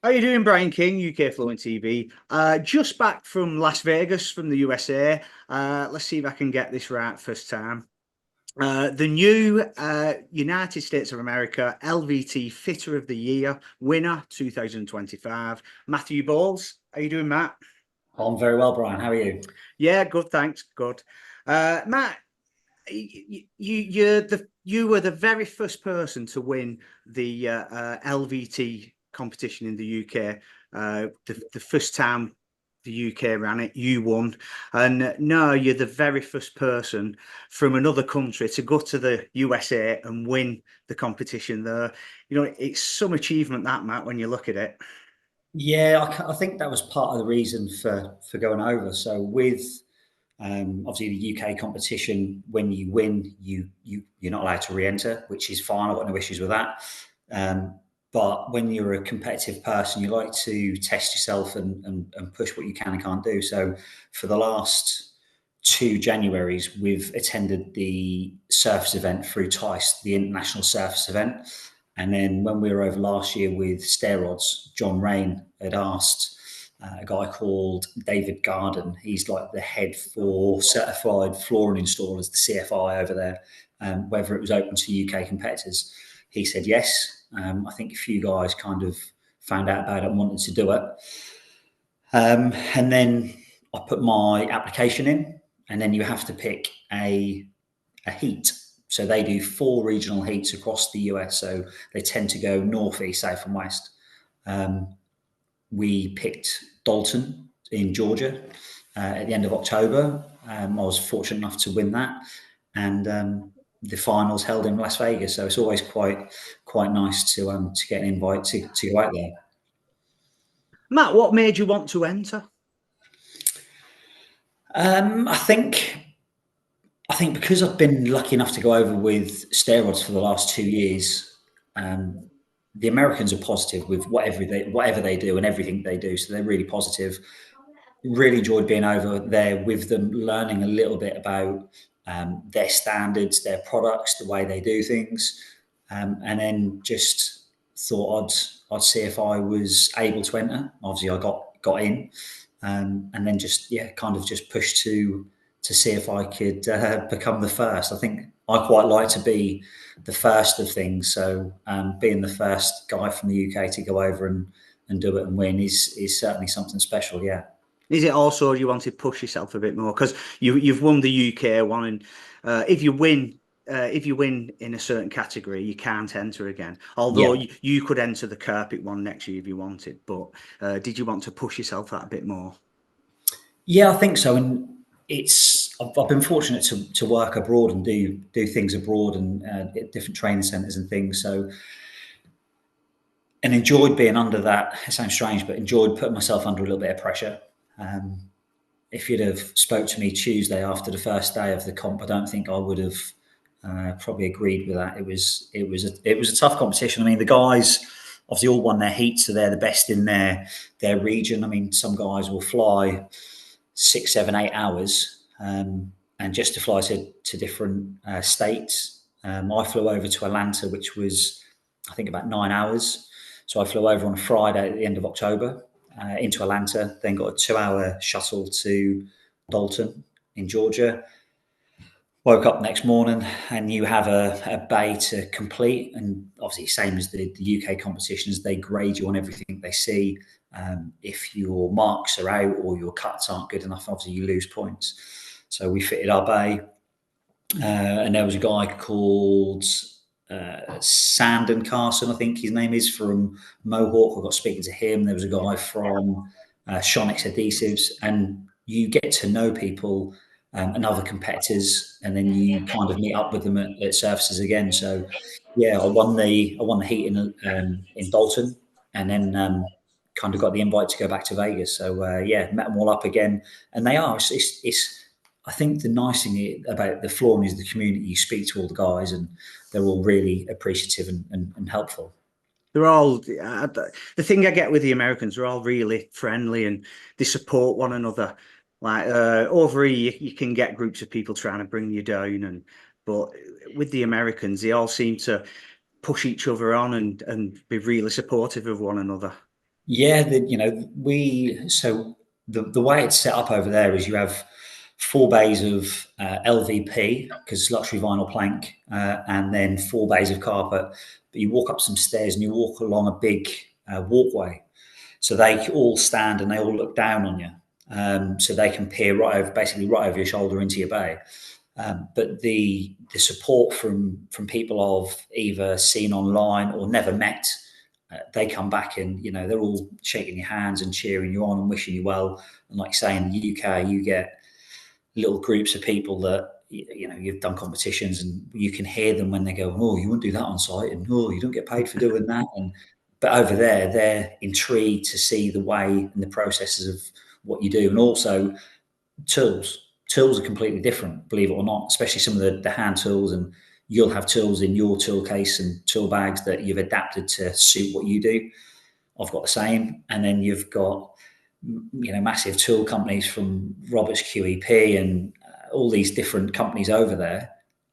How you doing, Brian King, UK Fluent TV? Just back from Las Vegas from the USA. Let's see if I can get this right first time. The new United States of America L.V.T Fitter of the Year winner 2025, Matthew Bowles. How you doing, Matt? I'm very well, Brian. How are you? Yeah, good, thanks. Good. Matt, you were the very first person to win the LVT competition in the UK. The first time the UK ran it, you won, and now you're the very first person from another country to go to the USA and win the competition there. You know, it's some achievement that, Matt, when you look at it. Yeah, I think that was part of the reason for going over. So with obviously the UK competition, when you win, you're not allowed to re-enter, which is fine. I've got no issues with that. But when you're a competitive person, you like to test yourself and push what you can and can't do. So for the last two Januaries, we've attended the surface event through TICE, the International Surface Event. And then when we were over last year with steroids, John Rain had asked a guy called David Garden. He's like the head for certified flooring installers, the CFI over there, whether it was open to UK competitors. He said yes. I think a few guys kind of found out about it and wanted to do it. And then I put my application in, and then you have to pick a heat. So they do 4 regional heats across the US. So they tend to go north, east, south, and west. We picked Dalton in Georgia at the end of October. I was fortunate enough to win that, and the finals held in Las Vegas. So it's always quite nice to get an invite to go out there. Matt, what made you want to enter? I think because I've been lucky enough to go over with steroids for the last 2 years, the Americans are positive with whatever they do and everything they do. So they're really positive. Really enjoyed being over there with them, learning a little bit about their standards, their products, the way they do things, and then just thought I'd see if I was able to enter. Obviously, I got in, and then just kind of just pushed to see if I could become the first. I think I quite like to be the first of things. So being the first guy from the UK to go over and do it and win is certainly something special. Yeah. Is it also you want to push yourself a bit more because you've won the UK one, and if you win in a certain category, you can't enter again. Although Yeah. you could enter the carpet one next year if you wanted, but did you want to push yourself that a bit more? Yeah, I think so. And I've been fortunate to work abroad and do things abroad and at different training centres and things. So and enjoyed being under that. It sounds strange, but enjoyed putting myself under a little bit of pressure. If you'd have spoke to me Tuesday after the first day of the comp, I don't think I would have probably agreed with that. It was a tough competition. I mean, the guys obviously all won their heats, so they're the best in their region. I mean, some guys will fly 6, 7, 8 hours, and just to fly to different states. I flew over to Atlanta, which was I think about 9 hours. So I flew over on a Friday at the end of October into Atlanta, then got a 2-hour shuttle to Dalton in Georgia. Woke up next morning and you have a bay to complete, and obviously same as the UK competitions, they grade you on everything they see. If your marks are out or your cuts aren't good enough, obviously you lose points. So we fitted our bay, and there was a guy called Sandon Carson, I think his name is, from Mohawk. I got speaking to him. There was a guy from Shonix Adhesives, and you get to know people and other competitors, and then you kind of meet up with them at surfaces again. So, yeah, I won the heat in Dalton, and then kind of got the invite to go back to Vegas. So yeah, met them all up again, and they are. It's I think the nice thing about the flooring is the community. You speak to all the guys, and they're all really appreciative and helpful. They're all the thing I get with the Americans. They're all really friendly and they support one another. Like over here, you can get groups of people trying to bring you down, but with the Americans, they all seem to push each other on and be really supportive of one another. Yeah, the way it's set up over there is you have 4 bays of LVP, because it's luxury vinyl plank, and then 4 bays of carpet. But you walk up some stairs and you walk along a big walkway, so they all stand and they all look down on you, so they can peer basically right over your shoulder into your bay. But the support from people I've either seen online or never met, they come back and they're all shaking your hands and cheering you on and wishing you well. And like say in the UK, you get little groups of people that you've done competitions and you can hear them when they go, "Oh, you wouldn't do that on site," and "Oh, you don't get paid for doing that." And but over there, they're intrigued to see the way and the processes of what you do, and also tools. Tools are completely different, believe it or not, especially some of the hand tools. And you'll have tools in your tool case and tool bags that you've adapted to suit what you do. I've got the same. And then you've got, massive tool companies from Roberts QEP and all these different companies over there.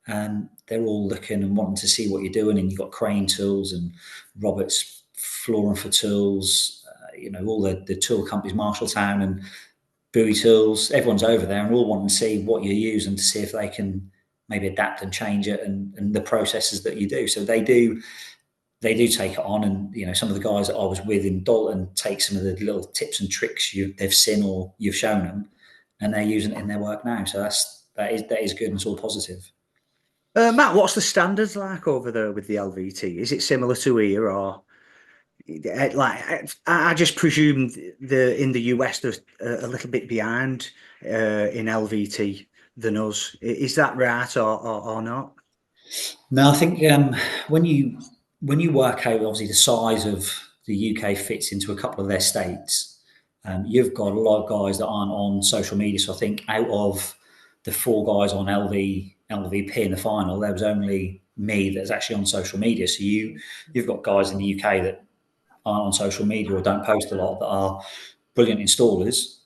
And they're all looking and wanting to see what you're doing. And you've got Crane Tools and Roberts Flooring for Tools, all the tool companies, Marshalltown and Bowie Tools, everyone's over there and all wanting to see what you use and to see if they can maybe adapt and change it and the processes that you do. So they do take it on. And some of the guys that I was with in Dalton take some of the little tips and tricks they've seen or you've shown them, and they're using it in their work now. So that is good and it's all positive. Matt, what's the standards like over there with the LVT? Is it similar to here, or like I just presume in the US they're a little bit behind in LVT than us. Is that right or not? No, I think when you work out obviously the size of the UK fits into a couple of their states, you've got a lot of guys that aren't on social media. So I think out of the 4 guys on LVP in the final, there was only me that's actually on social media. So you've got guys in the UK that aren't on social media or don't post a lot that are brilliant installers.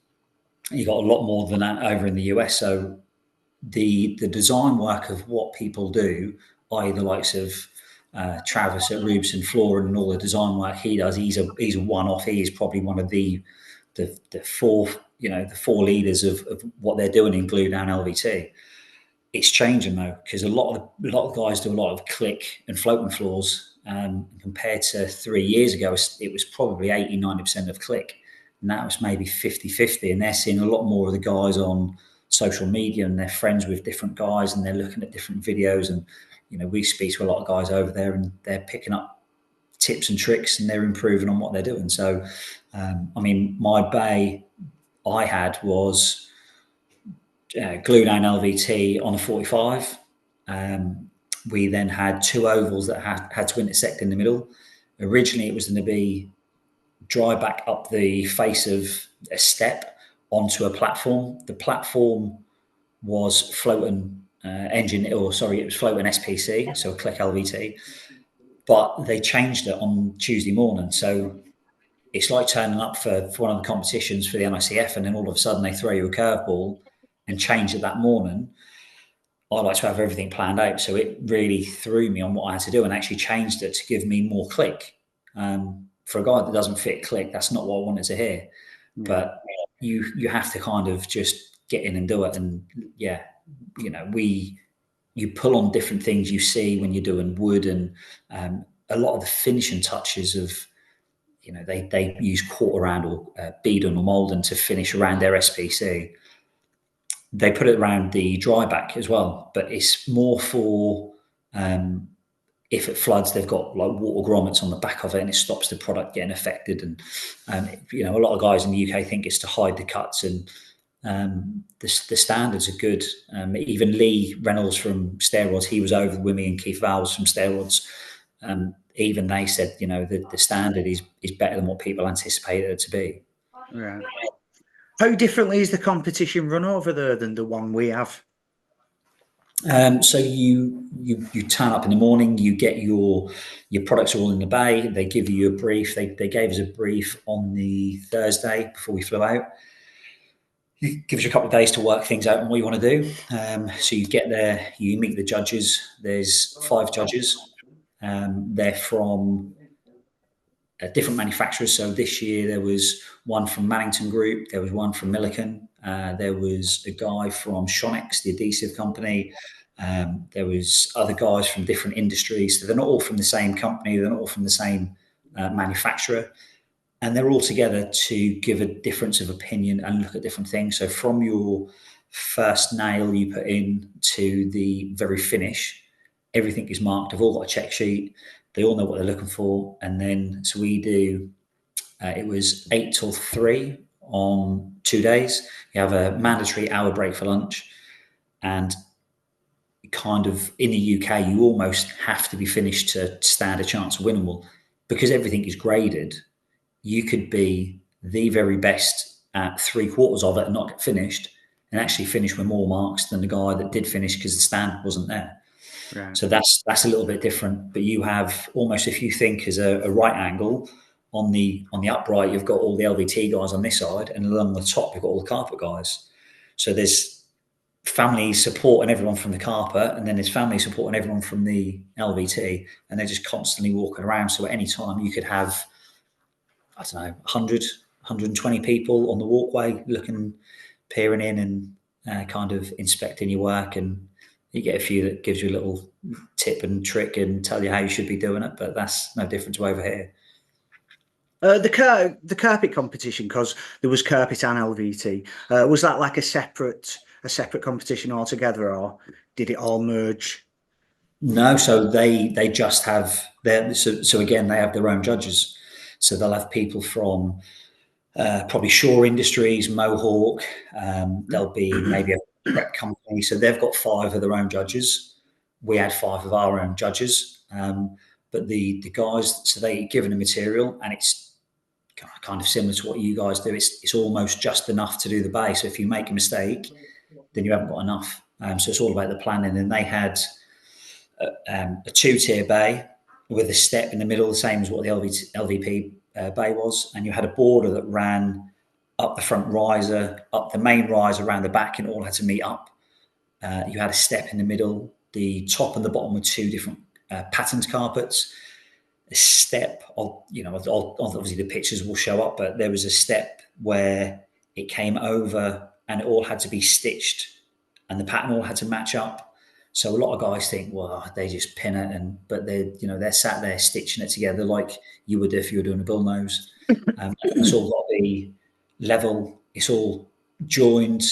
You've got a lot more than that over in the US. So the design work of what people do, i.e. the likes of Travis at Rubes Flooring and all the design work he does, he's a one-off. He is probably one of the four leaders of what they're doing in glue down LVT. It's changing though, because a lot of guys do a lot of click and floating floors. Compared to 3 years ago, it was probably 80-90% of click. Now it's maybe 50-50, and they're seeing a lot more of the guys on social media and they're friends with different guys and they're looking at different videos. And we speak to a lot of guys over there and they're picking up tips and tricks and they're improving on what they're doing. So my bay I had was glue down LVT on a 45. We then had 2 ovals that had to intersect in the middle. Originally it was going to be dry back up the face of a step onto a platform. The platform was floating it was floating SPC, so a click LVT. But they changed it on Tuesday morning. So it's like turning up for one of the competitions for the NICF, and then all of a sudden they throw you a curveball and change it that morning. I like to have everything planned out. So it really threw me on what I had to do and actually changed it to give me more click. For a guy that doesn't fit click, that's not what I wanted to hear. Yeah. But you have to kind of just get in and do it. And yeah, you pull on different things you see when you're doing wood, and a lot of the finishing touches of, they use quarter round or beading or molding to finish around their SPC. They put it around the dry back as well, but it's more for if it floods, they've got like water grommets on the back of it and it stops the product getting affected. And a lot of guys in the UK think it's to hide the cuts, and the standards are good. Even Lee Reynolds from Stairrods, he was over with me, and Keith Vowles from Stairrods. Even they said, the standard is better than what people anticipated it to be. Right. How differently is the competition run over there than the one we have? So you turn up in the morning, you get your products all in the bay. They give you a brief. They gave us a brief on the Thursday before we flew out. It gives you a couple of days to work things out and what you want to do. So you get there, you meet the judges. There's 5 judges. They're from different manufacturers. So this year there was one from Mannington Group, there was one from Milliken, there was a guy from Shonix, the adhesive company. There was other guys from different industries. So they're not all from the same company, they're not all from the same manufacturer. And they're all together to give a difference of opinion and look at different things. So from your first nail you put in to the very finish, everything is marked. They've all got a check sheet. They all know what they're looking for. And then, so we do, it was 8 till 3 on 2 days. You have a mandatory hour break for lunch. And kind of in the UK, you almost have to be finished to stand a chance of winning. Well, because everything is graded, you could be the very best at 3/4 of it and not get finished, and actually finish with more marks than the guy that did finish because the standard wasn't there. Right. So that's a little bit different. But you have almost, if you think as a right angle on the upright, you've got all the LVT guys on this side, and along the top you've got all the carpet guys. So there's family supporting everyone from the carpet, and then there's family supporting everyone from the LVT, and they're just constantly walking around. So at any time you could have, I don't know, 100, 120 people on the walkway looking, peering in and kind of inspecting your work. And you get a few that gives you a little tip and trick and tell you how you should be doing it, but that's no different to over here. The carpet competition, because there was carpet and LVT, was that like a separate competition altogether, or did it all merge? No, so they just have their, so again, they have their own judges. So they'll have people from probably Shore Industries, Mohawk. There'll be maybe a prep company. So they've got 5 of their own judges. We had 5 of our own judges. But the guys, so they given a material, and it's kind of similar to what you guys do. It's almost just enough to do the base. So if you make a mistake, then you haven't got enough. So it's all about the planning. And they had a 2-tier bay with a step in the middle, the same as what the LVP bay was, and you had a border that ran up the front riser, up the main riser, around the back, and it all had to meet up. You had a step in the middle. The top and the bottom were 2 different patterned carpets. A step, obviously the pictures will show up, but there was a step where it came over and it all had to be stitched, and the pattern all had to match up. So a lot of guys think, well, they just pin it, but they're sat there stitching it together like you would if you were doing a bullnose. It's all got to be level. It's all joined,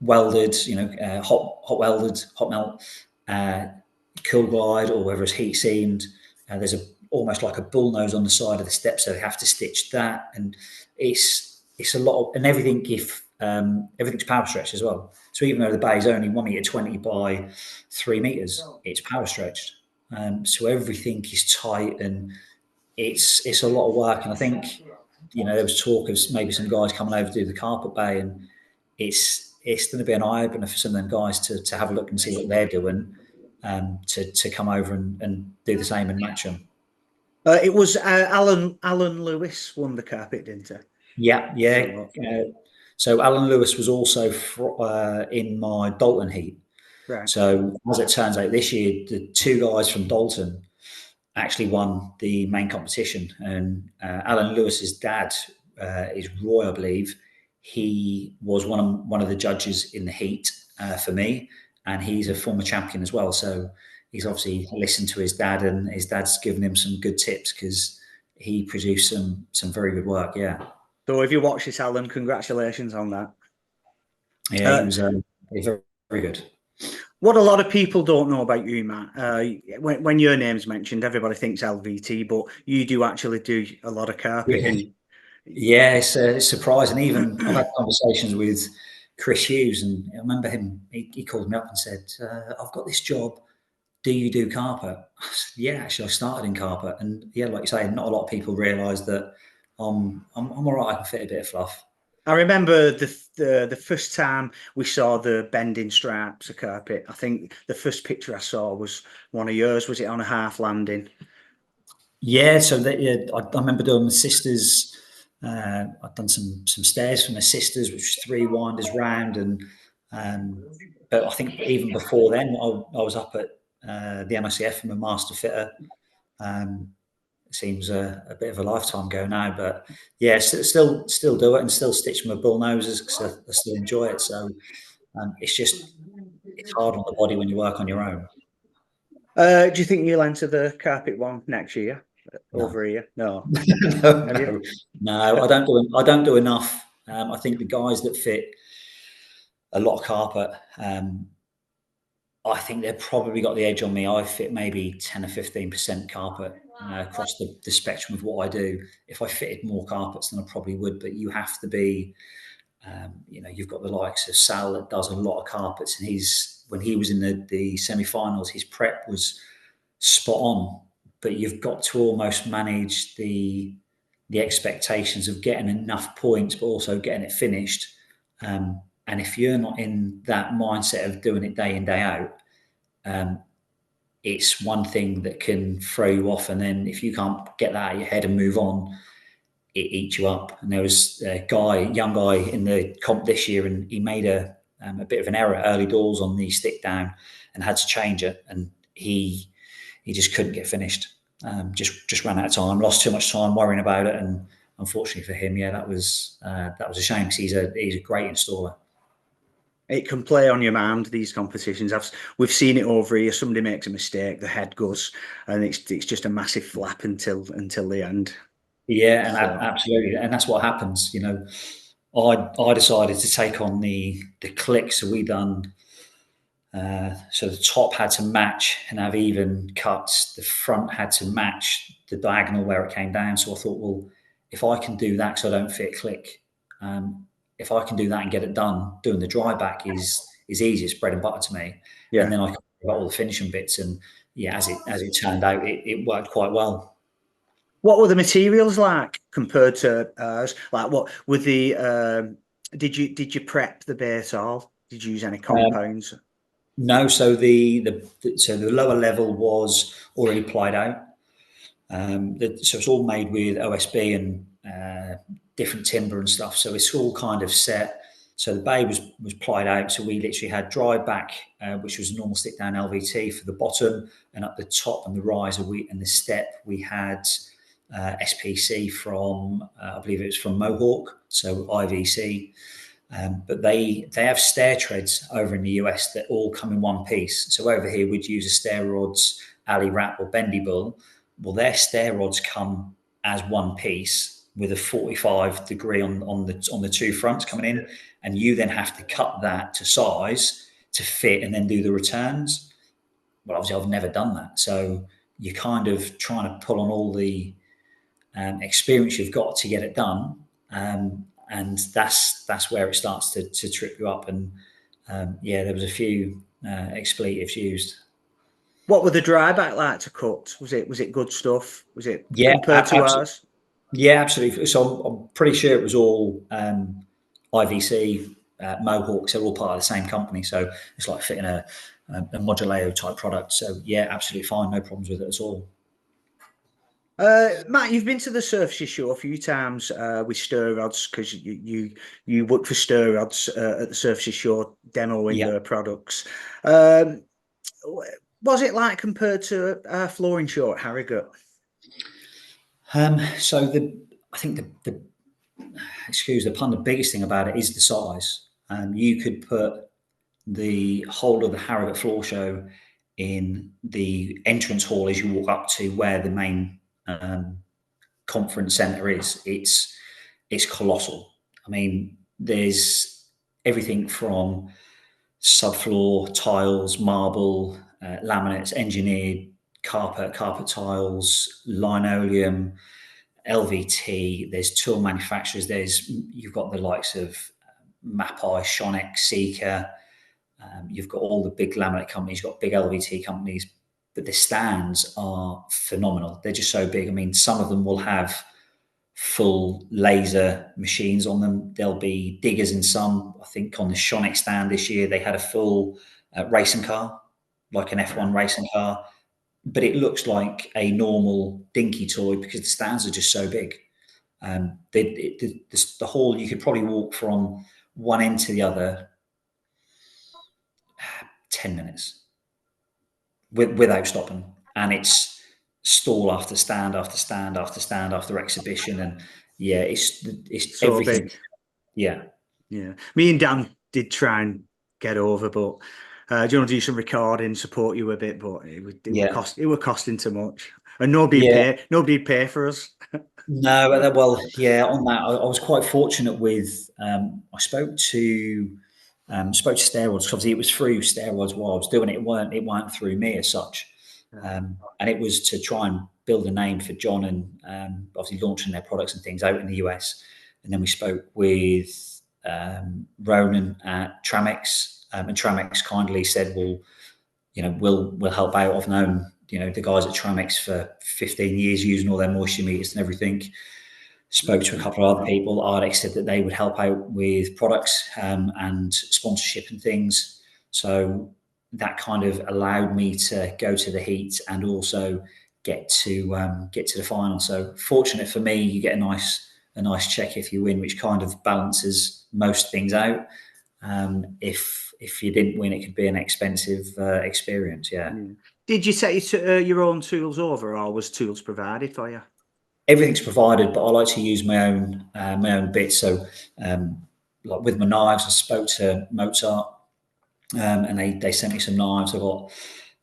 welded, hot welded, hot melt, cool glide, or whether it's heat seamed. There's almost like a bullnose on the side of the step, so they have to stitch that, and it's a lot of, and everything. Everything's power stretched as well. So even though the bay is only 1.20 meters by 3 meters, it's power stretched. So everything is tight, and it's a lot of work. And I think, there was talk of maybe some guys coming over to do the carpet bay, and it's going to be an eye opener for some of them guys to have a look and see what they're doing, to come over and do the same and match them. It was Alan Lewis won the carpet, didn't he? Yeah. So Alan Lewis was also in my Dalton heat. Right. So as it turns out, this year the 2 guys from Dalton actually won the main competition, and Alan Lewis's dad is Roy, I believe. He was one of the judges in the heat for me, and he's a former champion as well. So he's obviously listened to his dad, and his dad's given him some good tips because he produced some very good work. Yeah. So if you watch this, Alan, congratulations on that. Yeah, he was very, very good. What a lot of people don't know about you, Matt, when your name's mentioned, everybody thinks LVT, but you do actually do a lot of carpet. Yeah, it's surprising. Even I've had conversations with Chris Hughes, and I remember him, he called me up and said, I've got this job. Do you do carpet? I said, yeah, actually, I started in carpet. And yeah, like you say, not a lot of people realise that I'm all right. I can fit a bit of fluff. I remember the first time we saw the bending stripes of carpet. I think the first picture I saw was one of yours. Was it on a half landing? Yeah, so I remember doing the sisters. I'd done some stairs for my sisters, which was 3 winders round, and but I think even before then, I was up at the MSCF from a master fitter. seems a bit of a lifetime ago now. But yeah, still do it and still stitch my bull noses because I still enjoy it. So it's hard on the body when you work on your own. Do you think you'll enter the carpet one next year No. over here? No. Have you? No. I don't do enough. I think the guys that fit a lot of carpet, I think they've probably got the edge on me. I fit maybe 10 or 15% carpet across the spectrum of what I do. If I fitted more carpets, then I probably would. But you have to be, you've got the likes of Sal that does a lot of carpets, and when he was in the semi-finals, his prep was spot on. But you've got to almost manage the expectations of getting enough points, but also getting it finished. And if you're not in that mindset of doing it day in, day out, it's one thing that can throw you off. And then if you can't get that out of your head and move on, it eats you up. And there was a young guy in the comp this year, and he made a bit of an error early doors on the stick down and had to change it. And he just couldn't get finished. Just ran out of time, lost too much time worrying about it. And unfortunately for him, that was a shame because he's a great installer. It can play on your mind, these competitions. We've seen it over here. Somebody makes a mistake, the head goes, and it's just a massive flap until the end. Yeah, and absolutely, and that's what happens. I decided to take on the click, so we done. So the top had to match and have even cuts. The front had to match the diagonal where it came down. So I thought, well, if I can do that, because I don't fit click, if I can do that and get it done, doing the dry back is easy. It's bread and butter to me. Yeah. And then I can do all the finishing bits. And yeah, as it turned out, it worked quite well. What were the materials like compared to ours? Like, what with the? Did you prep the bait all? Did you use any compounds? No. So the lower level was already plied out. So it's all made with OSB and different timber and stuff. So it's all kind of set. So the bay was plied out. So we literally had dry back, which was a normal stick down LVT for the bottom, and up the top and the riser and the step we had SPC from I believe it was from Mohawk, so IVC. But they have stair treads over in the US that all come in one piece. So over here we'd use a stair rods, alley wrap or bendy bull. Well, their stair rods come as one piece with a 45 degree on the two fronts coming in, and you then have to cut that to size to fit and then do the returns. Well, obviously I've never done that, so you're kind of trying to pull on all the experience you've got to get it done, and that's where it starts to trip you up. And there was a few expletives used. What were the dry back like to cut? Was it good stuff? Was it compared to ours? Yeah, absolutely. So I'm pretty sure it was all IVC, Mohawks. They're all part of the same company. So it's like fitting a Moduleo type product. So yeah, absolutely fine. No problems with it at all. Matt, you've been to the Surfaces show a few times with stir rods because you work for stir rods at the Surfaces show demoing their products. Was it like compared to our flooring show at Harrogate? So I think the excuse the pun, the biggest thing about it is the size. You could put the whole of the Harrogate Floor Show in the entrance hall as you walk up to where the main conference centre is. It's colossal. I mean, there's everything from subfloor tiles, marble, laminates, engineered carpet tiles, linoleum, LVT. There's tool manufacturers. You've got the likes of Mapai, Shonex, Seeker. You've got all the big laminate companies. You've got big LVT companies, but the stands are phenomenal. They're just so big. I mean, some of them will have full laser machines on them. There'll be diggers in some. I think on the Shonex stand this year, they had a full racing car, like an F1 racing car, but it looks like a normal dinky toy because the stands are just so big. The hall, you could probably walk from one end to the other 10 minutes without stopping. And it's stall after stand after stand after stand after exhibition, and yeah, it's So everything. big. Yeah. Yeah. Me and Dan did try and get over, but do you want to do some recording, support you a bit, but Yeah. it would costing too much. And Yeah. nobody'd pay for us. No, well, yeah. On that, I was quite fortunate with. I spoke to steroids. 'Cause obviously, it was through steroids while I was doing it. It weren't through me as such, and it was to try and build a name for John and obviously launching their products and things out in the US. And then we spoke with Ronan at Tramex, and Tramex kindly said, "Well, we'll help out. I've known the guys at Tramex for 15 years using all their moisture meters and everything." Spoke to a couple of other people. Ardex said that they would help out with products and sponsorship and things. So that kind of allowed me to go to the heat and also get to the final. So fortunate for me, you get a nice check if you win, which kind of balances most things out. If you didn't win, it could be an expensive experience. Yeah. Did you take your own tools over, or was tools provided for you? Everything's provided, but I like to use my own bits. So, like with my knives, I spoke to Mozart, and they sent me some knives. I got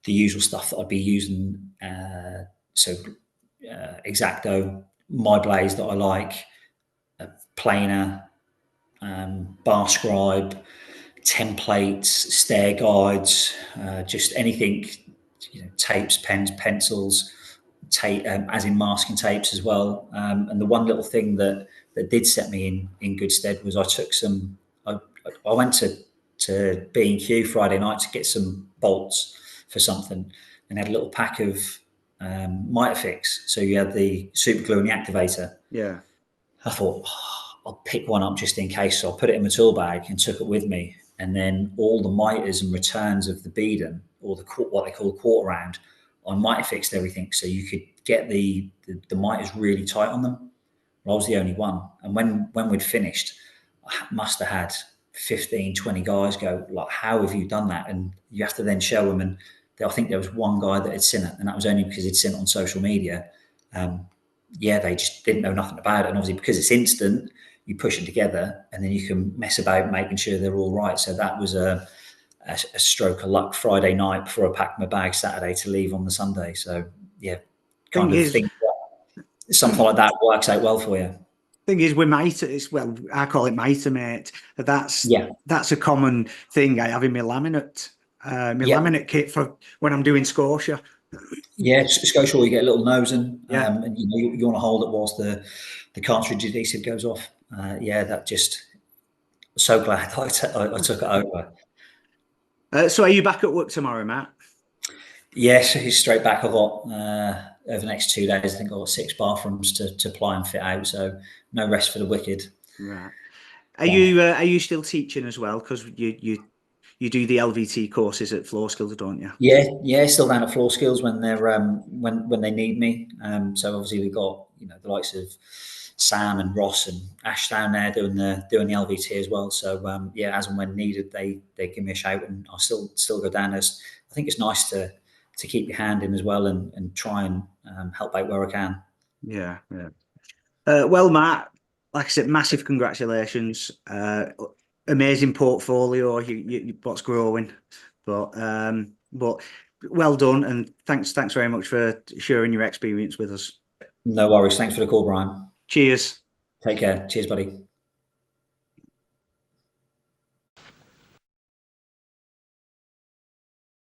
the usual stuff that I'd be using. So, Exacto, my blades that I like, a planer, bar scribe, templates, stair guides, just anything, tapes, pens, pencils, tape, as in masking tapes as well. And the one little thing that did set me in good stead was I took some. I went to B&Q Friday night to get some bolts for something, and had a little pack of Mitafix. So you had the super glue and the activator. Yeah. I thought, "Oh, I'll pick one up just in case." So I put it in my tool bag and took it with me. And then all the miters and returns of the beading, or what they call the quarter round, I mitre fixed everything so you could get the miters really tight on them. Well, I was the only one. And when we'd finished, I must have had 15, 20 guys go, like, "How have you done that?" And you have to then show them. And I think there was one guy that had seen it, and that was only because he'd seen it on social media. Yeah, they just didn't know nothing about it. And obviously, because it's instant, you push it together and then you can mess about making sure they're all right. So that was a stroke of luck Friday night before I packed my bag Saturday to leave on the Sunday. So yeah, kind Thing of is, think something like that works out well for you. thing is with mitre, well, I call it mitre, mate. Yeah. That's a common thing I have in my laminate. My Yeah. laminate kit for when I'm doing Scotia. Yeah, just go sure you get a little nosing, Yeah. and you want to hold it whilst the cartridge adhesive goes off. Yeah, that just so glad I took it over. So are you back at work tomorrow, Matt? Yes, he's straight back. I've got over the next 2 days. I think I've got 6 bathrooms to apply and fit out. So no rest for the wicked. Right. Are you still teaching as well? Because you do the LVT courses at Floor Skills, don't you? Yeah, still down at Floor Skills when they're when they need me. So obviously we've got the likes of Sam and Ross and Ash down there doing the LVT as well. So yeah, as and when needed, they give me a shout, and I still go down. I think it's nice to keep your hand in as well and try and help out where I can. Yeah. Well, Matt, like I said, massive congratulations. Amazing portfolio. What's growing, but well done, and thanks very much for sharing your experience with us. No worries. Thanks for the call, Brian. Cheers. Take care. Cheers, buddy.